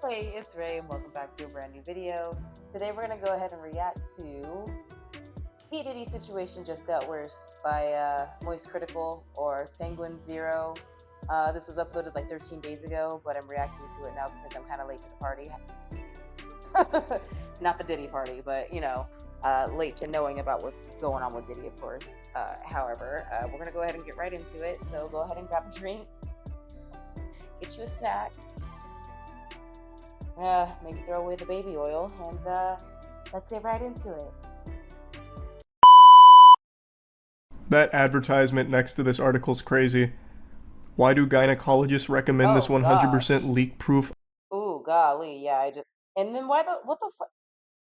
Hey, it's Ray and welcome back to a brand new video. Today we're going to go ahead and react to P. Diddy Situation Just Got Worse by Moist Critical or Penguin Zero. This was uploaded like 13 days ago, but I'm reacting to it now because I'm kind of late to the party. Not the Diddy party, but you know, late to knowing about what's going on with Diddy, of course. However, we're going to go ahead and get right into it. So go ahead and grab a drink, get you a snack. Maybe throw away the baby oil, and let's get right into it. That advertisement next to this article's crazy. Why do gynecologists recommend this 100% leak-proof? Ooh, golly, yeah, and then what the fuck?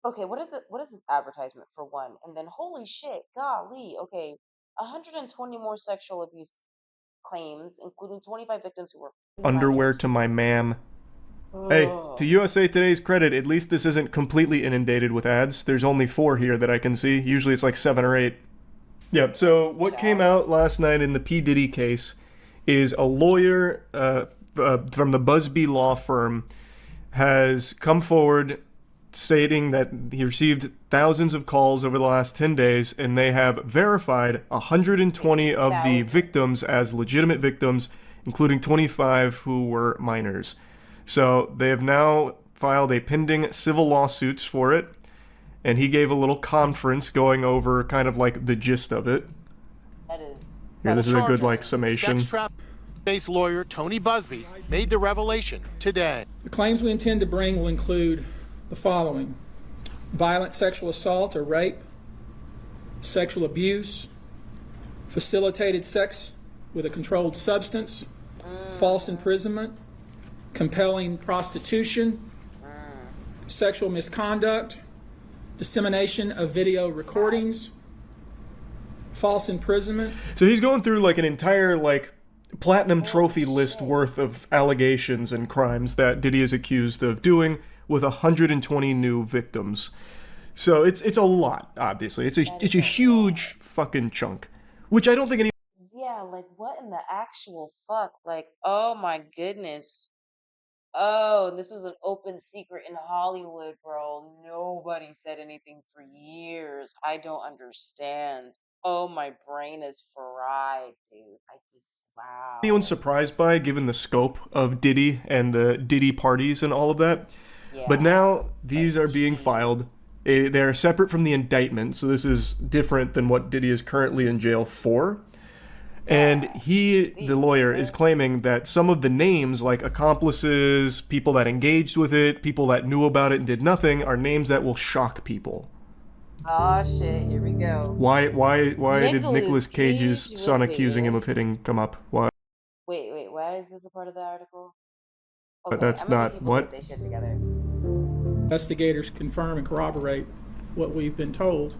Okay, what is this advertisement for one? And then holy shit, golly, okay, 120 more sexual abuse claims, including 25 victims who were Underwear minors. to my ma'am. Hey, to USA Today's credit, at least this isn't completely inundated with ads. There's only 4 here that I can see. Usually it's like 7 or 8. Yep, so what came out last night in the P. Diddy case is a lawyer from the Busby law firm has come forward stating that he received thousands of calls over the last 10 days, and they have verified 120 of the victims as legitimate victims, including 25 who were minors. So they have now filed a pending civil lawsuits for it, and he gave a little conference going over kind of like the gist of it. Here, this is a good like summation. Sex trafficking lawyer Tony Busby made the revelation today. The claims we intend to bring will include the following: violent sexual assault or rape, sexual abuse, facilitated sex with a controlled substance, false imprisonment, compelling prostitution, sexual misconduct, dissemination of video recordings, false imprisonment. So he's going through like an entire like platinum trophy list worth of allegations and crimes that Diddy is accused of doing with 120 new victims. So it's a lot, obviously. It's a huge fucking chunk, which I don't think any. Yeah, like what in the actual fuck? Like, oh my goodness. Oh, this was an open secret in Hollywood, bro. Nobody said anything for years. I don't understand. Oh, my brain is fried, dude. Wow. Anyone surprised by, given the scope of Diddy and the Diddy parties and all of that? Yeah. But now these are being filed. They're separate from the indictment, so this is different than what Diddy is currently in jail for. And he, the lawyer, is claiming that some of the names, like accomplices, people that engaged with it, people that knew about it and did nothing, are names that will shock people. Oh shit, here we go. Why did Nicolas Cage's son accusing him of hitting come up? Why? Wait, why is this a part of the article? Okay, but that's not what? They shit together. Investigators confirm and corroborate what we've been told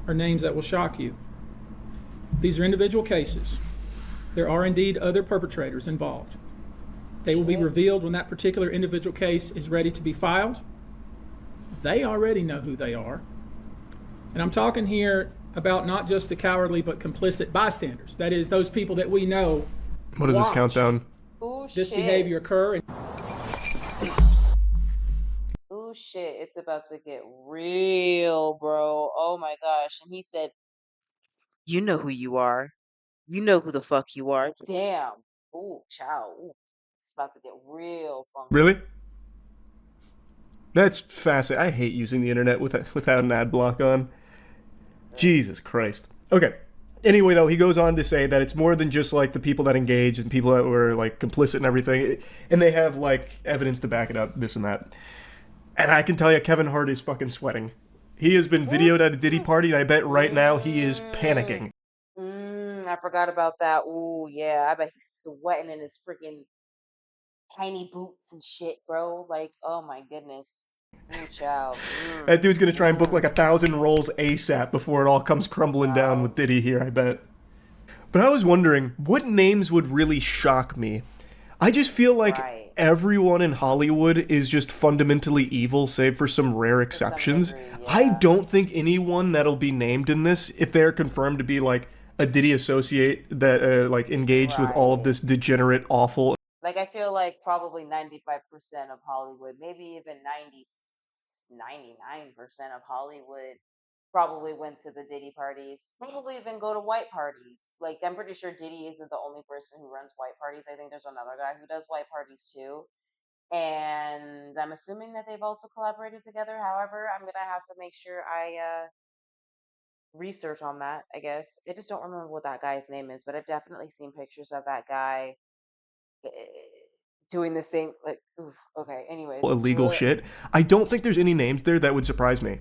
are names that will shock you. These are individual cases. There are indeed other perpetrators involved. They will be revealed when that particular individual case is ready to be filed. They already know who they are. And I'm talking here about not just the cowardly but complicit bystanders. That is, those people that we know. What is this countdown? Ooh, this behavior occur. Ooh, shit, it's about to get real, bro. Oh my gosh. And he said, you know who you are. You know who the fuck you are. Damn. Ooh, chow. Ooh. It's about to get real funky. Really? That's fascinating. I hate using the internet without an ad block on. Jesus Christ. Okay. Anyway, though, he goes on to say that it's more than just like the people that engaged and people that were like complicit and everything. And they have like evidence to back it up, this and that. And I can tell you, Kevin Hart is fucking sweating. He has been videoed at a Diddy party, and I bet right now he is panicking. I forgot about that. Ooh, yeah. I bet he's sweating in his freaking tiny boots and shit, bro. Like, oh my goodness. Ooh, child. That dude's gonna try and book like 1,000 rolls ASAP before it all comes crumbling down with Diddy here, I bet. But I was wondering, what names would really shock me? I just feel like everyone in Hollywood is just fundamentally evil, save for some rare exceptions. I don't think anyone that'll be named in this, if they're confirmed to be like a Diddy associate that like engaged with all of this degenerate, awful Like I feel like probably 95% of Hollywood, maybe even 99% of Hollywood probably went to the Diddy parties, probably even go to white parties. Like I'm pretty sure Diddy isn't the only person who runs white parties. I think there's another guy who does white parties too. And I'm assuming that they've also collaborated together. However, I'm gonna have to make sure I research on that, I guess. I just don't remember what that guy's name is, but I've definitely seen pictures of that guy eh, doing the same. Like, oof. Okay. Anyways, illegal shit. I don't think there's any names there that would surprise me.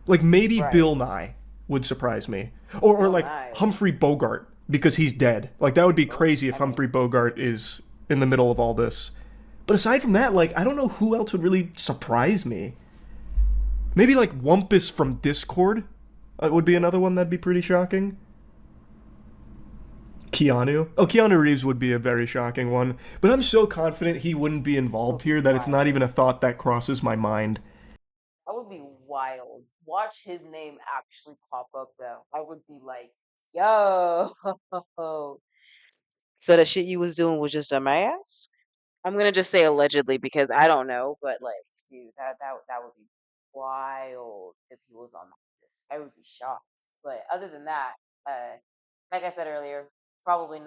Like maybe right. Bill Nye would surprise me, or Bill like Nye. Humphrey Bogart because he's dead. Like that would be crazy if I mean, Humphrey Bogart is in the middle of all this. But aside from that, like I don't know who else would really surprise me. Maybe like Wumpus from Discord would be another one that'd be pretty shocking. Keanu. Oh, Keanu Reeves would be a very shocking one. But I'm so confident he wouldn't be involved here that it's not even a thought that crosses my mind. that would be wild. Watch his name actually pop up though. I would be like, yo. So the shit you was doing was just a mask? I'm gonna just say allegedly because I don't know, but like, dude, that would be wild if he was on this. I would be shocked. But other than that, uh, like I said earlier, probably 99%,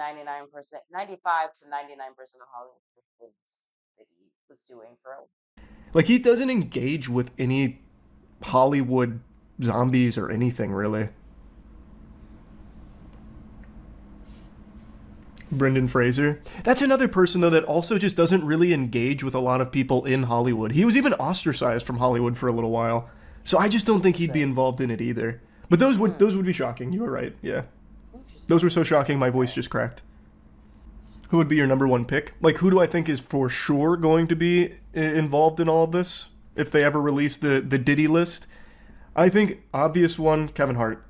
95 to 99% of Hollywood films that he was doing for a Like he doesn't engage with any Hollywood zombies or anything really. Brendan Fraser. That's another person though that also just doesn't really engage with a lot of people in Hollywood. He was even ostracized from Hollywood for a little while. So I just don't think he'd be interesting. involved in it either. But those would be shocking. You were right. Yeah. Those Interesting. were so shocking my Interesting. voice Okay. just cracked. Who would be your number one pick? Like who do I think is for sure going to be involved in all of this if they ever release the Diddy list? I think obvious one, Kevin Hart.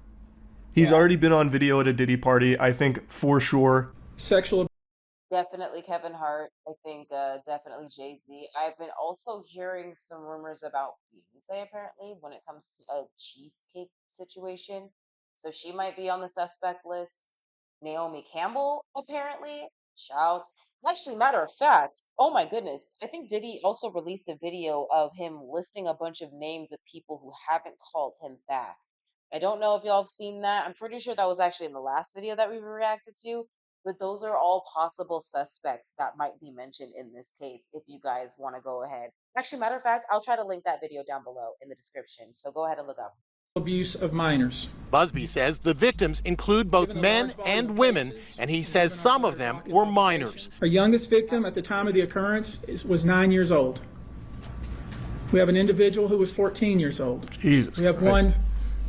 He's Yeah. already been on video at a Diddy party. I think for sure. Sexual Definitely Kevin Hart. I think definitely Jay-Z. I've been also hearing some rumors about Beyonce apparently when it comes to a cheesecake situation. So she might be on the suspect list. Naomi Campbell apparently. Child. Actually, matter of fact, oh my goodness. I think Diddy also released a video of him listing a bunch of names of people who haven't called him back. I don't know if y'all have seen that. I'm pretty sure that was actually in the last video that we reacted to, but those are all possible suspects that might be mentioned in this case if you guys want to go ahead. Actually, matter of fact, I'll try to link that video down below in the description. So go ahead and look up. abuse of minors. Busby says the victims include both Given the men large volume and of women, cases, and he and says given our some of large them docket were of minors. Our youngest victim at the time of the occurrence was 9 years old. We have an individual who was 14 years old. Jesus We have Christ. one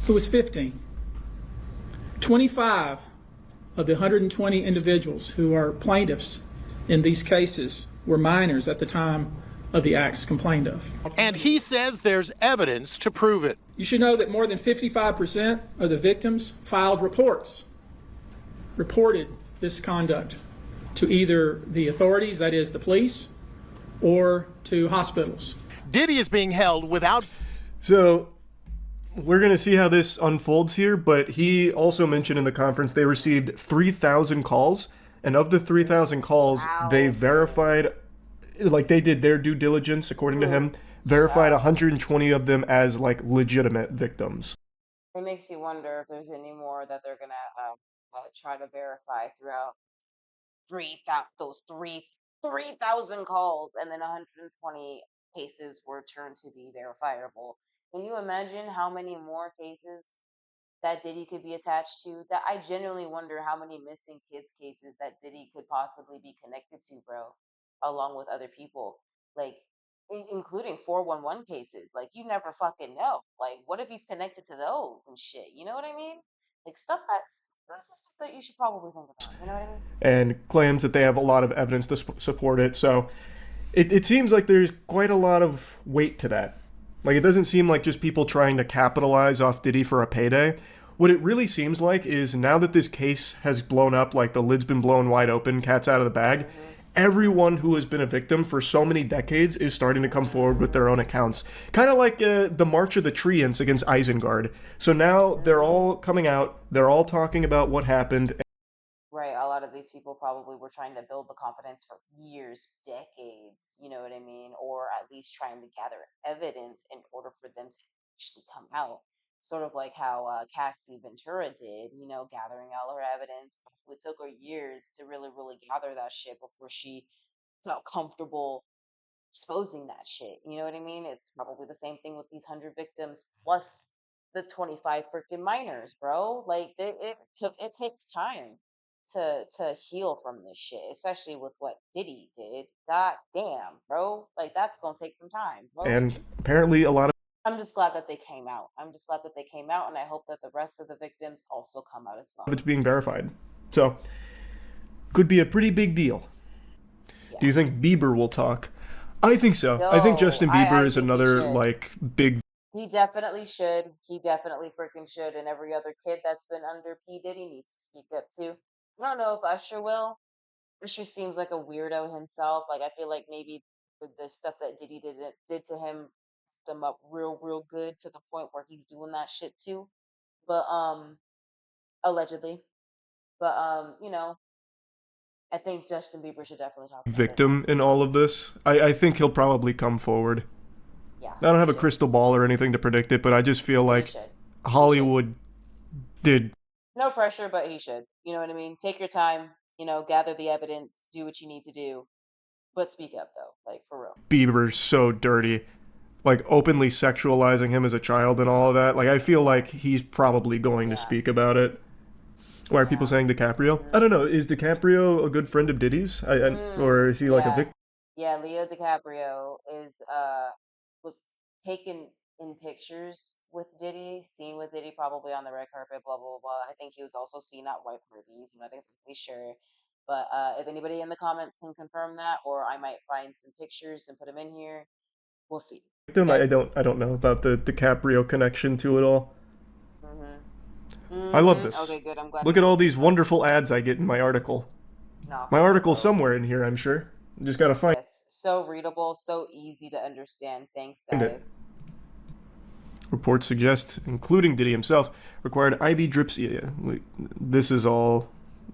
who was 15. 25 of the 120 individuals who are plaintiffs in these cases were minors at the time of the acts complained of. And he says there's evidence to prove it. You should know that more than 55% of the victims filed reported this conduct to either the authorities, that is the police, or to hospitals. Diddy is being held without So we're going to see how this unfolds here, but he also mentioned in the conference they received 3,000 calls, and of the 3,000 calls, they verified, like they did their due diligence, according to him, verified 120 of them as like legitimate victims. It makes you wonder if there's any more that they're gonna try to verify throughout those 3,000 calls, and then 120 cases were turned to be verifiable. Can you imagine how many more cases that Diddy could be attached to? That I genuinely wonder how many missing kids cases that Diddy could possibly be connected to, bro, along with other people, like including 411 cases. Like you never fucking know. Like what if he's connected to those and shit? You know what I mean? Like stuff that's the stuff that you should probably think about. You know what I mean? And claims that they have a lot of evidence to support it. So it seems like there's quite a lot of weight to that. Like it doesn't seem like just people trying to capitalize off Diddy for a payday. What it really seems like is now that this case has blown up, like the lid's been blown wide open, cat's out of the bag, everyone who has been a victim for so many decades is starting to come forward with their own accounts. Kind of like the March of the Treants against Isengard. So now they're all coming out, they're all talking about what happened. Right. A lot lot of these people probably were trying to build the confidence for years, decades, you know what I mean? Or at least trying to gather evidence in order for them to actually come out. Sort of like how Cassie Ventura did, you know, gathering all her evidence. It took her years to really, really gather that shit before she felt comfortable exposing that shit. You know what I mean? It's probably the same thing with these 100 victims plus the 25 freaking minors, bro. Like it takes time to heal from this shit, especially with what Diddy did. God damn, bro. Like that's gonna take some time, bro. And apparently a lot I'm just glad that they came out. I'm just glad that they came out, and I hope that the rest of the victims also come out as of well. it's being verified. So, could be a pretty big deal. Do Yeah. you think Bieber will talk? I think so. I think Yo, Justin Bieber I is think he another, should. like, big He definitely should. He definitely freaking should. And every other kid that's been under P. Diddy needs to speak up too. I don't know if Usher will. Usher seems like a weirdo himself. Like I feel like maybe the stuff that Diddy did to him them up real good to the point where he's doing that shit too. But allegedly. But you know, I think Justin Bieber should definitely talk about it. victim in all of this. I think he'll probably come forward. Yeah, I don't he have a should. crystal ball or anything to predict it, but I just feel He like should. He should. Hollywood did No pressure, but he should. You know what I mean? Take your time, you know, gather the evidence, do what you need to do, but speak up though, like for real. Bieber so dirty. Like, openly sexualizing him as a child and all of that. Like, I feel Yeah, like he's probably going to yeah, speak about it. Why are people yeah. saying DiCaprio? I Hmm. don't know. Is DiCaprio a good friend of Diddy's? Or is he like a Yeah, victim? yeah. Leo DiCaprio is was taken in pictures with Diddy, seen with Diddy probably on the red carpet, blah blah blah. Blah. I think he was also seen at white parties. I'm not exactly sure, but if anybody in the comments can confirm that, or I might find some pictures and put them in here. We'll see. Okay. I don't know about the DiCaprio connection to it all. Mhm. I love Mhm. this. Okay, good. I'm glad Look to at hear all it. these wonderful ads I get in my article. No, My for real article's though. somewhere in here, I'm sure. Just gotta find Yes, so readable, so easy to understand. Thanks, it. guys. Reports suggest, including Diddy himself, required IV drips. Yeah, this is all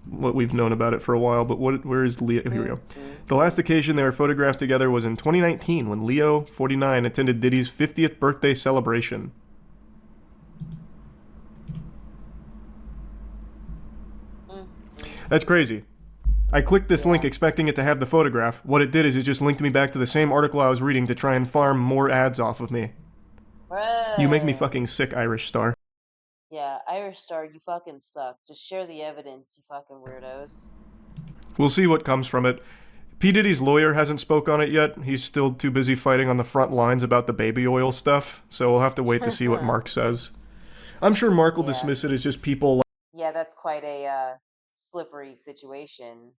what we've known about it for a while. But where is Leo? Here we Mm, go. mm, The mm. last occasion they were photographed together was in 2019 when Leo, 49, attended Diddy's 50th birthday celebration. Mm, mm. That's crazy. I clicked this link Yeah. expecting it to have the photograph. What it did is it just linked me back to the same article I was reading to try and farm more ads off of me. You make me Bruh. fucking sick, Irish Star. Yeah, Irish Star, you fucking suck. Just share the evidence, you fucking weirdos. We'll see what comes from it. P. Diddy's lawyer hasn't spoke on it yet. He's still too busy fighting on the front lines about the baby oil stuff, so we'll have to wait to see what Mark says. I'm sure Mark will Yeah. dismiss it as just people Yeah, that's quite a slippery situation.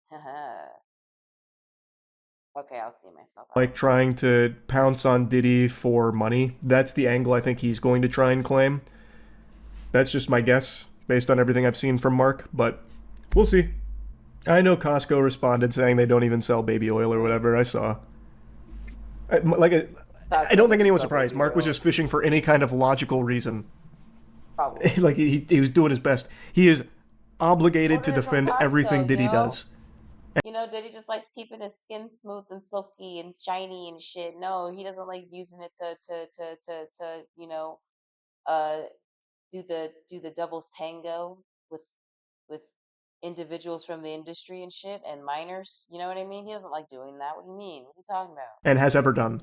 Okay, I'll see myself like out. trying to pounce on Diddy for money. That's the angle I think he's going to try and claim. That's just my guess based on everything I've seen from Mark, but we'll see. I know Costco responded saying they don't even sell baby oil or Mm. whatever. I saw. I Costco don't think doesn't anyone's sell surprised. baby Mark was oil, just fishing for any kind of logical reason. probably. Like he was doing his best. He is Just obligated to order it from defend everything Costco, Diddy does. Diddy just likes keeping his skin smooth and silky and shiny and shit. No, he doesn't like using it to uh do the devil's tango with with individuals from the industry and shit and minors. You know what I mean? He doesn't like doing that. What do you mean? What are you talking about? And has ever done.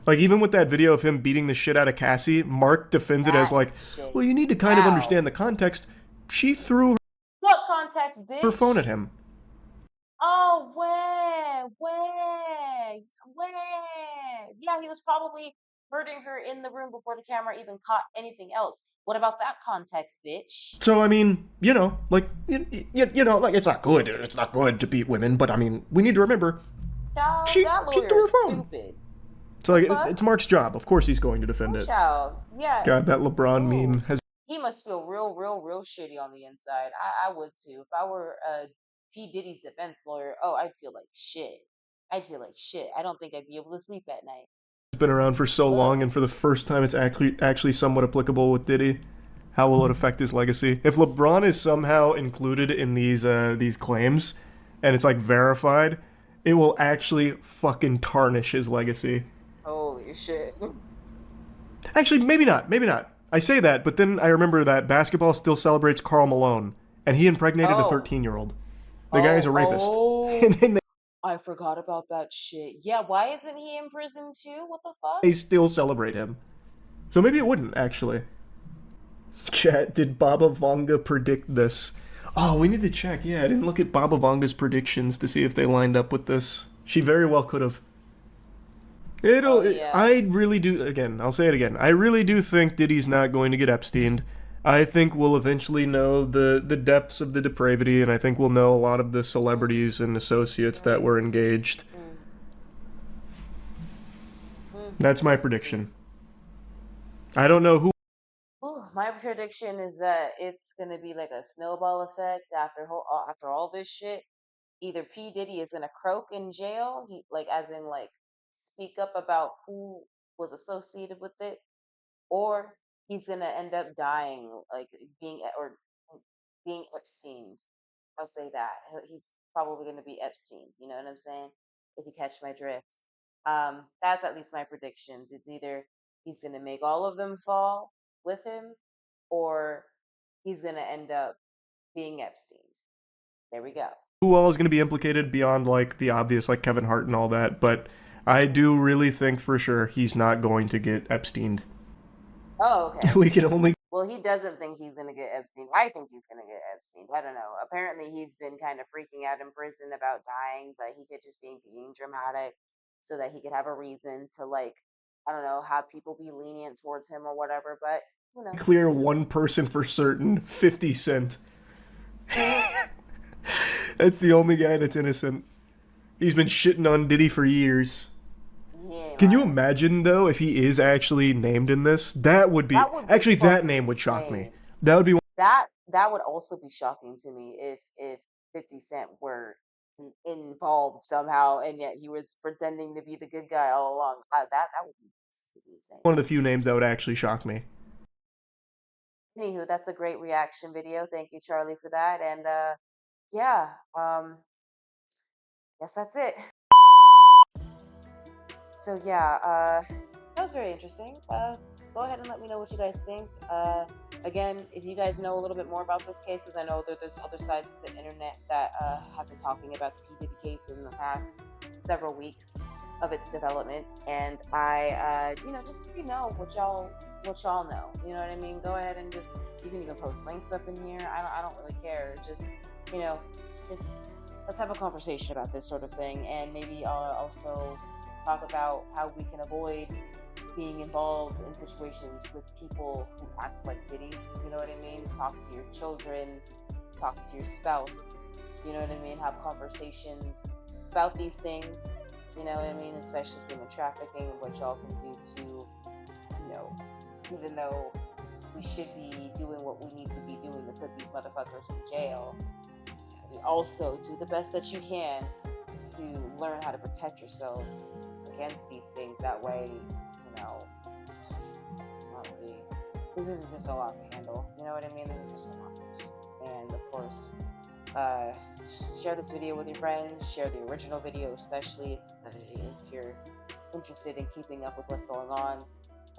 Like even with that video of him beating the shit out of Cassie, Mark defends it as That like, shit. well, you need to kind of How? understand the context. She threw What context, her phone at bitch? him. Oh, when? Yeah, he was probably hurting her in the room before the camera even caught anything else. What about that context, bitch? So I mean, like it's not good. It's not good to beat women, but I mean, we need to remember Child, that she lawyer threw is her phone. stupid. So The like fuck? it's Mark's job. Of course he's going to defend Oh, it. child. Yeah. God, that LeBron meme Ooh. has He must feel real shitty on the inside. I would too. If I were P. Diddy's defense lawyer, oh, I'd feel like shit. I'd feel like shit. I don't think I'd be able to sleep at night. been around for so long, Ugh. and for the first time, it's actually somewhat applicable with Diddy. How will it affect his legacy? If LeBron is somehow included in these claims, and it's like verified, it will actually fucking tarnish his legacy. Holy shit. Actually, maybe not. Maybe not. I say that, but then I remember that basketball still celebrates Karl Malone, and he impregnated a 13-year-old. The guy's a rapist. And I forgot about that shit. Yeah, why isn't he in prison too? What the fuck? they still celebrate him. So maybe it wouldn't, actually. Chat, did Baba Vanga predict this? Oh, we need to check. Yeah, I didn't look at Baba Vanga's predictions to see if they lined up with this. She very well could have. I really do, again, I'll say it again. I really do think Diddy's not going to get Epsteined. I think we'll eventually know the depths of the depravity, and I think we'll know a lot of the celebrities and associates that were engaged. That's my prediction. I don't know who. My prediction is that it's gonna be like a snowball effect after all this shit. Either P Diddy is gonna croak in jail, he like as in like speak up about who was associated with it, or he's gonna end up dying, like being Epsteined. I'll say that he's probably gonna be Epsteined. You know what I'm saying? If you catch my drift, that's at least my predictions. It's either he's gonna make all of them fall with him, or he's gonna end up being Epsteined. There we go. Who all is going to be implicated beyond like the obvious, like Kevin Hart and all that, but I do really think for sure he's not going to get Epsteined. Oh, okay. We can only. Well, he doesn't think he's gonna get Epstein. I think he's gonna get Epstein. I don't know. Apparently, he's been kind of freaking out in prison about dying, but he could just be being dramatic so that he could have a reason to like, I don't know, have people be lenient towards him or whatever. But who knows? Clear one person for certain, 50 Cent. That's the only guy that's innocent. He's been shitting on Diddy for years. Yeah, Can you imagine, though, if he is actually named in this? That would be actually, that name would shock me. That would be that would also be shocking to me if 50 Cent were involved somehow, and yet he was pretending to be the good guy all along. That would be insane. one of the few names that would actually shock me. Anywho, that's a great reaction video. Thank you, Charlie, for that. And yeah, guess that's it. So yeah, that was very interesting. Go ahead and let me know what you guys think. Again, if you guys know a little bit more about this case, because I know that there's other sides of the internet that have been talking about the P Diddy case in the past several weeks of its development, and I, just so you know what y'all know. You know what I mean? Go ahead and you can even post links up in here. I don't really care. Just let's have a conversation about this sort of thing, and maybe I'll also talk about how we can avoid being involved in situations with people who act like Diddy. You know what I mean? Talk to your children, talk to your spouse. You know what I mean? Have conversations about these things. You know what I mean? Especially human trafficking and what y'all can do to, even though we should be doing what we need to be doing to put these motherfuckers in jail, also do the best that you can to learn how to protect yourselves against these things. That way, there's just a lot to handle. You know what I mean? There's just a lot. And of course, share this video with your friends. Share the original video, especially if you're interested in keeping up with what's going on.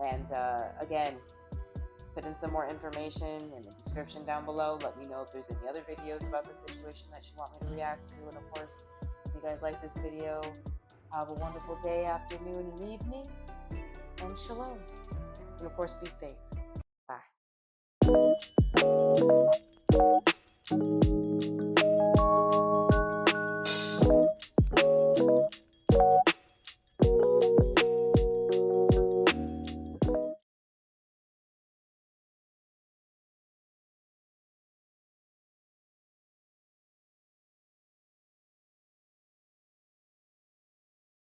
And again, put in some more information in the description down below. Let me know if there's any other videos about the situation that you want me to react to. And of course, if you guys like this video, have a wonderful day, afternoon, and evening. And shalom. And of course, be safe. Bye.